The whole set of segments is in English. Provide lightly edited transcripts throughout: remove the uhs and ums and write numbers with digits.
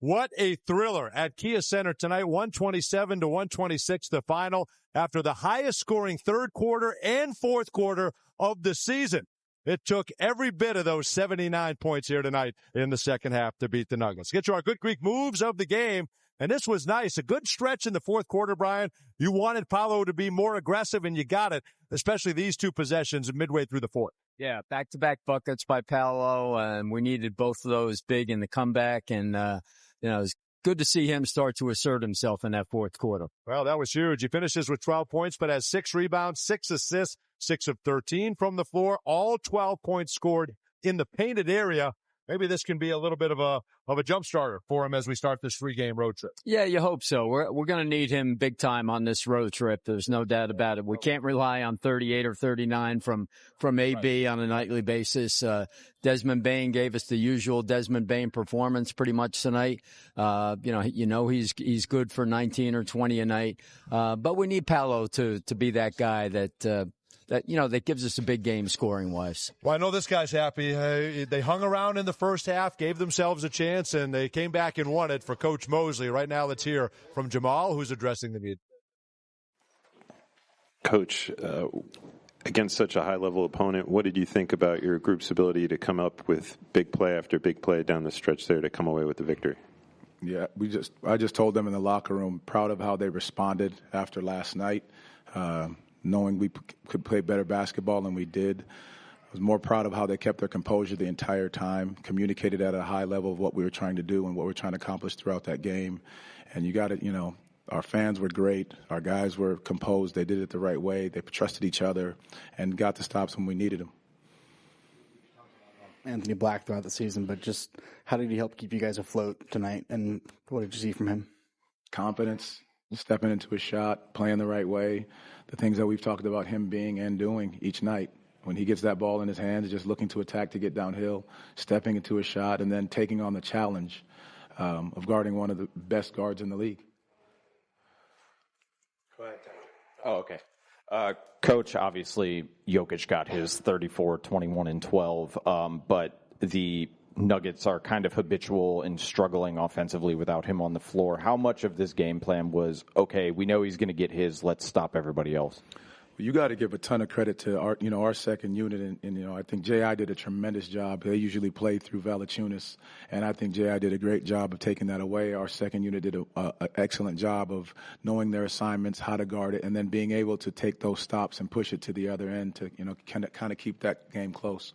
What a thriller at Kia Center tonight, 127-126 the final after the highest scoring third quarter and fourth quarter of the season. It took every bit of those 79 points here tonight in the second half to beat the Nuggets. Get to our Good Greek moves of the game, and this was nice. A good stretch in the fourth quarter, Brian. You wanted Paolo to be more aggressive, and you got it, especially these two possessions midway through the fourth. Yeah, back-to-back buckets by Paolo, and we needed both of those big in the comeback, and it was good to see him start to assert himself in that fourth quarter. Well, that was huge. He finishes with 12 points, but has 6 rebounds, 6 assists, 6 of 13 from the floor, all 12 points scored in the painted area. Maybe this can be a little bit of a jump starter for him as we start this 3-game road trip. Yeah, you hope so. We're going to need him big time on this road trip. There's no doubt about it. We can't rely on 38 or 39 from AB on a nightly basis. Desmond Bane gave us the usual Desmond Bane performance pretty much tonight. He's good for 19 or 20 a night. But we need Paolo to be that guy that gives us a big game scoring-wise. Well, I know this guy's happy. They hung around in the first half, gave themselves a chance, and they came back and won it for Coach Mosley. Right now, let's hear from Jamal, who's addressing the media. Coach, against such a high-level opponent, what did you think about your group's ability to come up with big play after big play down the stretch there to come away with the victory? Yeah, I just told them in the locker room, proud of how they responded after last night. Knowing we could play better basketball than we did. I was more proud of how they kept their composure the entire time, communicated at a high level of what we were trying to do and what we were trying to accomplish throughout that game. And you got it, our fans were great. Our guys were composed. They did it the right way. They trusted each other and got the stops when we needed them. Anthony Black throughout the season, but just how did he help keep you guys afloat tonight, and what did you see from him? Confidence, stepping into a shot, playing the right way, the things that we've talked about him being and doing each night. When he gets that ball in his hands, just looking to attack to get downhill, stepping into a shot, and then taking on the challenge of guarding one of the best guards in the league. Go ahead. Oh, okay. Coach, obviously, Jokic got his 34, 21, and 12, but the Nuggets are kind of habitual in struggling offensively without him on the floor. How much of this game plan was, okay, we know he's going to get his, let's stop everybody else? You got to give a ton of credit to our second unit, and I think J.I. did a tremendous job. They usually play through Valanciunas, and I think J.I. did a great job of taking that away. Our second unit did an excellent job of knowing their assignments, how to guard it, and then being able to take those stops and push it to the other end to kind of keep that game close.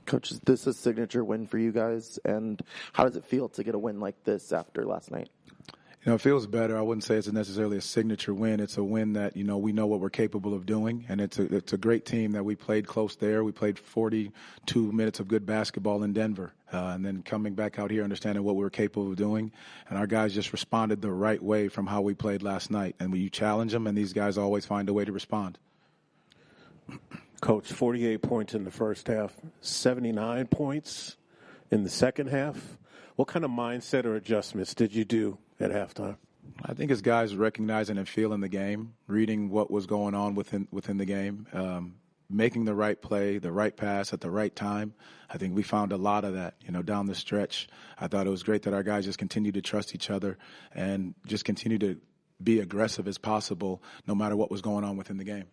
Coach, is this a signature win for you guys, and how does it feel to get a win like this after last night? It feels better. I wouldn't say it's necessarily a signature win. It's a win that, we know what we're capable of doing, and it's a great team that we played close there. We played 42 minutes of good basketball in Denver, and then coming back out here understanding what we were capable of doing, and our guys just responded the right way from how we played last night. And when you challenge them, and these guys always find a way to respond. Coach, 48 points in the first half, 79 points in the second half. What kind of mindset or adjustments did you do at halftime? I think it's guys recognizing and feeling the game, reading what was going on within the game, making the right play, the right pass at the right time. I think we found a lot of that, down the stretch. I thought it was great that our guys just continued to trust each other and just continue to be aggressive as possible no matter what was going on within the game.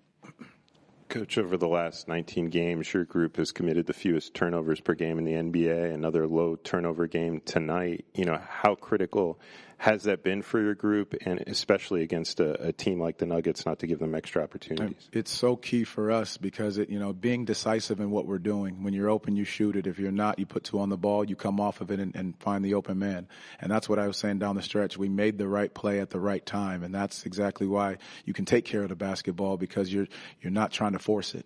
Coach, over the last 19 games, your group has committed the fewest turnovers per game in the NBA, another low turnover game tonight. How critical has that been for your group, and especially against a team like the Nuggets, not to give them extra opportunities? It's so key for us because, being decisive in what we're doing. When you're open, you shoot it. If you're not, you put 2 on the ball, you come off of it and find the open man. And that's what I was saying down the stretch. We made the right play at the right time, and that's exactly why you can take care of the basketball, because you're not trying to force it.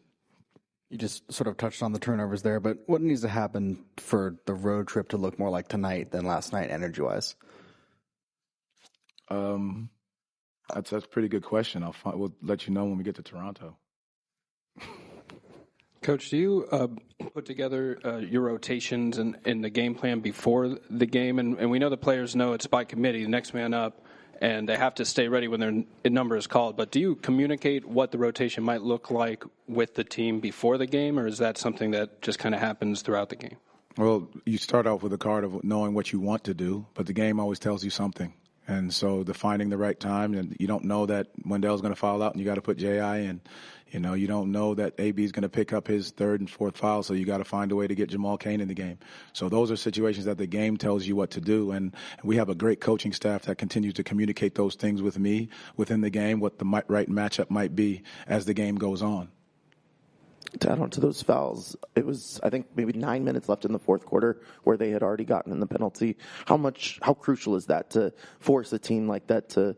You just sort of touched on the turnovers there, but what needs to happen for the road trip to look more like tonight than last night, energy-wise? That's a pretty good question. We'll let you know when we get to Toronto. Coach, do you put together your rotations and the game plan before the game? And we know the players know it's by committee, the next man up, and they have to stay ready when their number is called. But do you communicate what the rotation might look like with the team before the game, or is that something that just kind of happens throughout the game? Well, you start off with a card of knowing what you want to do, but the game always tells you something. And so finding the right time, and you don't know that Wendell's going to foul out and you got to put J.I. in. You don't know that A.B. is going to pick up his third and fourth foul, so you got to find a way to get Jamal Cain in the game. So those are situations that the game tells you what to do, and we have a great coaching staff that continues to communicate those things with me within the game, what the right matchup might be as the game goes on. To add on to those fouls, it was, I think, maybe 9 minutes left in the fourth quarter where they had already gotten in the penalty. How crucial is that to force a team like that to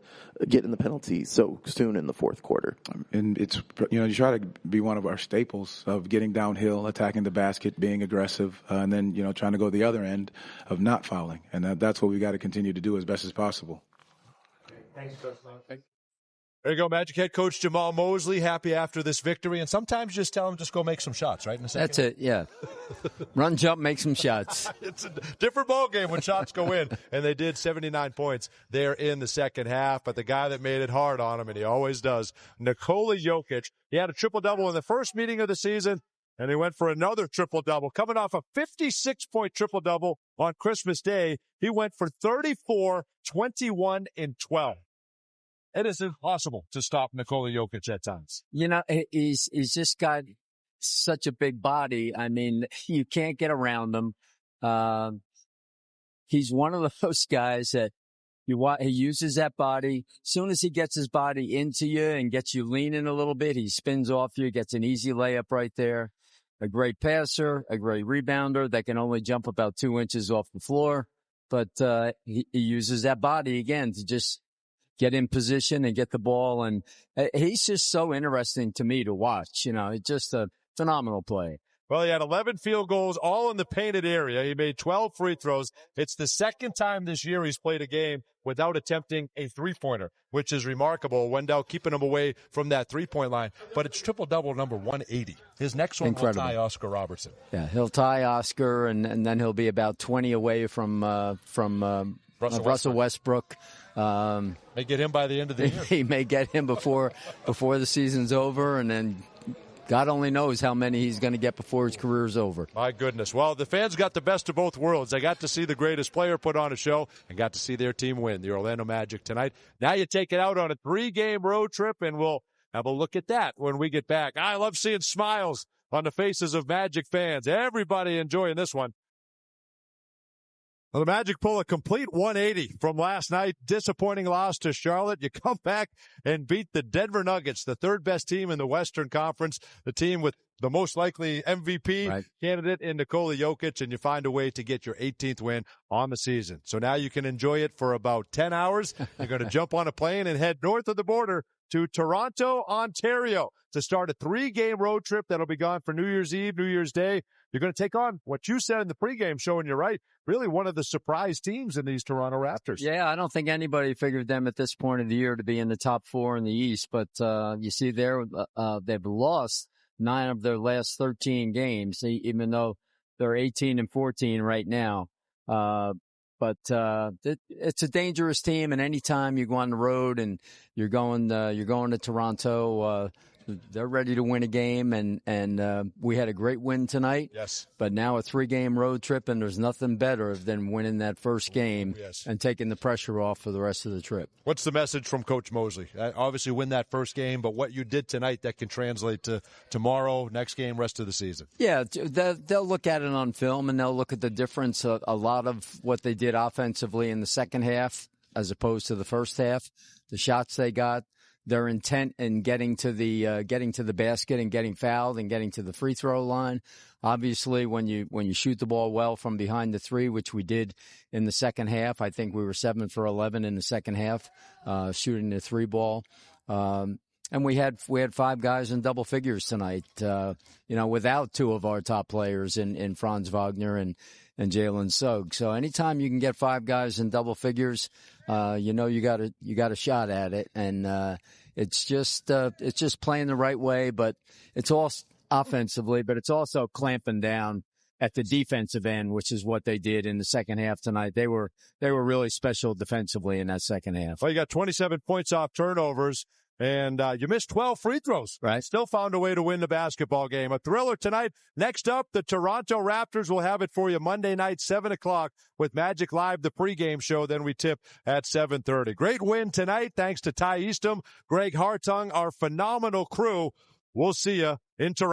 get in the penalty so soon in the fourth quarter? And it's, you try to be one of our staples of getting downhill, attacking the basket, being aggressive, and then, trying to go the other end of not fouling. And that's what we got to continue to do as best as possible. Thanks, Coach. There you go, Magic head coach Jamal Mosley, happy after this victory. And sometimes just tell him, just go make some shots, right? In a second. That's it, yeah. Run, jump, make some shots. It's a different ball game when shots go in. And they did 79 points there in the second half. But the guy that made it hard on him, and he always does, Nikola Jokic, he had a triple-double in the first meeting of the season, and he went for another triple-double. Coming off a 56-point triple-double on Christmas Day, he went for 34, 21, and 12. It is impossible to stop Nikola Jokic at times. He's just got such a big body. I mean, you can't get around him. He's one of those guys that he uses that body. As soon as he gets his body into you and gets you leaning a little bit, he spins off you, gets an easy layup right there. A great passer, a great rebounder that can only jump about 2 inches off the floor. But he uses that body again to just get in position and get the ball. And he's just so interesting to me to watch. It's just a phenomenal play. Well, he had 11 field goals, all in the painted area. He made 12 free throws. It's the second time this year he's played a game without attempting a three-pointer, which is remarkable. Wendell keeping him away from that three-point line. But it's triple-double number 180. His next one will tie Oscar Robertson. Yeah, he'll tie Oscar, and then he'll be about 20 away from Russell Westbrook. May get him by the end of the year. He may get him before the season's over, and then God only knows how many he's going to get before his career's over. My goodness. Well, the fans got the best of both worlds. They got to see the greatest player put on a show and got to see their team win, the Orlando Magic, tonight. Now you take it out on a 3-game road trip, and we'll have a look at that when we get back. I love seeing smiles on the faces of Magic fans. Everybody enjoying this one. Well, the Magic pull a complete 180 from last night. Disappointing loss to Charlotte. You come back and beat the Denver Nuggets, the third best team in the Western Conference, the team with the most likely MVP candidate in Nikola Jokic, and you find a way to get your 18th win on the season. So now you can enjoy it for about 10 hours. You're going to jump on a plane and head north of the border to Toronto, Ontario, to start a 3-game road trip that'll be gone for New Year's Eve, New Year's Day. You're going to take on what you said in the pregame show, and you're right, really one of the surprise teams in these Toronto Raptors. Yeah, I don't think anybody figured them at this point of the year to be in the top 4 in the East, but you see there, they've lost 9 of their last 13 games, even though they're 18-14 right now. But it's a dangerous team, and anytime you go on the road and you're going to Toronto, they're ready to win a game, and we had a great win tonight. Yes. But now a 3-game road trip, and there's nothing better than winning that first game and taking the pressure off for the rest of the trip. What's the message from Coach Mosley? Obviously win that first game, but what you did tonight that can translate to tomorrow, next game, rest of the season. Yeah, they'll look at it on film, and they'll look at the difference. A lot of what they did offensively in the second half as opposed to the first half, the shots they got, their intent in getting to the basket and getting fouled and getting to the free throw line. Obviously, when you shoot the ball well from behind the three, which we did in the second half, I think we were 7 for 11 in the second half, shooting the 3 ball. And we had 5 guys in double figures tonight, without 2 of our top players in Franz Wagner and Jalen Suggs. So anytime you can get 5 guys in double figures, you got a shot at it. And it's just playing the right way, but it's all offensively, but it's also clamping down at the defensive end, which is what they did in the second half tonight. They were really special defensively in that second half. Well, you got 27 points off turnovers. and you missed 12 free throws. Right. Still found a way to win the basketball game. A thriller tonight. Next up, the Toronto Raptors will have it for you Monday night, 7 o'clock with Magic Live, the pregame show. Then we tip at 7:30. Great win tonight. Thanks to Ty Eastham, Greg Hartung, our phenomenal crew. We'll see you in Toronto.